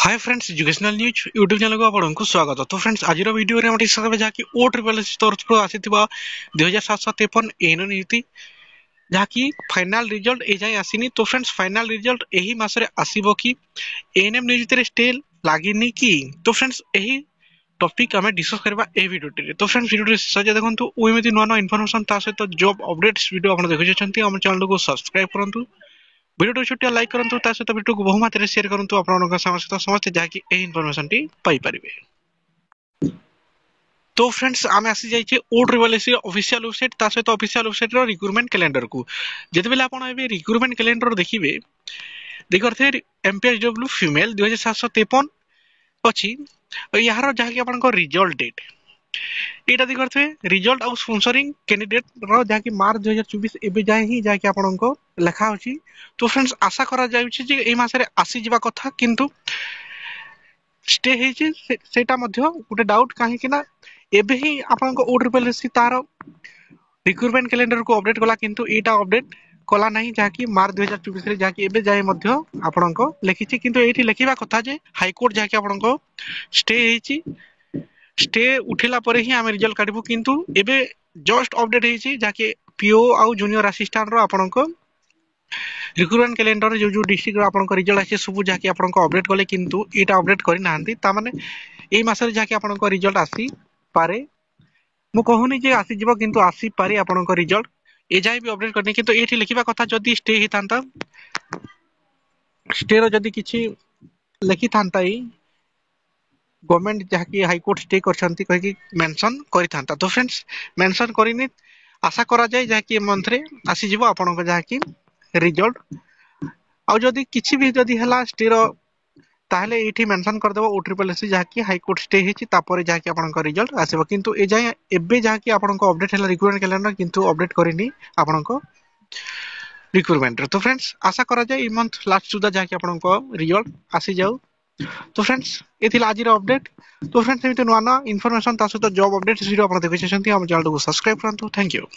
Hi friends, educational news YouTube channel को आपको स्वागत। तो फ्रेंड्स आज वीडियो रे हम डिस्कस करबे जाकी ओ ट्रिपल एस तरफ आसीथिबा 2753 एनो नीति जाकी फाइनल रिजल्ट ए जाय आसीनी। तो फ्रेंड्स फाइनल रिजल्ट एही मास रे आसीबो कि एएनएम नीति रे स्टे लागिनी की। तो फ्रेंड्स एही टॉपिक हमें डिस्कस करबा ए वीडियो रे। तो फ्रेंड्स वीडियो रे सजे देखंतु ओइमेति नवा इन्फॉर्मेशन ता सहित जॉब अपडेट्स वीडियो आपण देखुछंती। हम चैनल को सब्सक्राइब करंतु, वीडियो छोटिया लाइक करंतु, ता सहित वीडियो को बहु मात्रा शेयर करंतु आपनका सहित समस्त जाकी ए इन्फॉर्मेशन टी पाई परिबे। तो फ्रेंड्स आमे आसी जाइछे ओ ट्रिपल एस ऑफिशियल वेबसाइट ता सहित ऑफिशियल वेबसाइट रो रिक्रूटमेंट कैलेंडर को। जेते बेले आपण एबे रिक्रूटमेंट कैलेंडर देखिबे, देखरथे एमपीएसडब्ल्यू फीमेल 2753 अछि। यार जाकी आपनको रिजल्ट डेट एटा देखरथे रिजल्ट आउ स्पॉन्सरिंग कैंडिडेट रो जाकी मार्च 2024 एबे जाय ही जाकी आपनको लेखा अछि। तो फ्रेंड्स आशा करा जाउछि जे ए मास रे आसी जिबा कथा, किंतु स्टे हेछि सेटा मध्ये गुटे डाउट काहे कि ना एबे ही आपनको ओ ट्रिपल एस तार रिक्रूटमेंट कैलेंडर को अपडेट कला, किंतु एटा अपडेट कला नहीं जाकी मार्च 2024 रे जाकी एबे जाय मध्ये आपनको लिखिछि। किंतु एठी लिखिबा कथा जे हाई कोर्ट जाकी आपनको स्टे हेछि, स्टे उठिला परे ही आमे रिजल्ट काढबो। किंतु एबे जस्ट अपडेट हेछि जाकी पीओ आउ जूनियर असिस्टेंट रो आपनको रिक्रूटमेंट कैलेंडर जो जो डिस्ट्रिक्ट रो आपनको रिजल्ट आछि सब जाकी आपनको अपडेट कले, किंतु एटा अपडेट करि नाहंती। ता माने एई मासरे जाकी आपनको रिजल्ट आसी पारे, मु कहूनी जे आसी जिवो, किंतु आसी पारे आपनको रिजल्ट ए जाय भी अपडेट करनी। किंतु एठी लिखिबा कथा जदी स्टे हि थांता, स्टे रो जदी किछि लिखि थांता ही गवर्नमेंट जाकी हाई कोर्ट स्टे करछंती कहि कि मेंशन करि थांता। तो फ्रेंड्स मेंशन करिनी, आशा करा जाय जाकी मंथ रे आसी जिवो आपनको जाकी रिजल्ट। आउ जदी किछि भी जदी हला स्टे रो ताहले एठी मेंशन कर देबो ओ ट्रिपल एस जाकी हाई कोर्ट स्टे हेछि, तापरे जाकी आपनको रिजल्ट आसीबो। किंतु ए जाय एबे जाकी आपनको अपडेट हला रिक्रूटमेंट कैलेंडर, किंतु अपडेट करिनी आपनको रिक्रूटमेंट रे। तो फ्रेंड्स आशा करा जाय ई मंथ लास्ट सुदा जाकी आपनको रिजल्ट आसी जाऊ। तो फ्रेंड्स एथिला आज अपडेट। तो फ्रेंड्स एमिते नवा इन्फॉर्मेशन ता सहित जॉब अपडेट्स वीडियो आपण देखै छथि, हम चैनल को सब्सक्राइब करंतु। Thank you.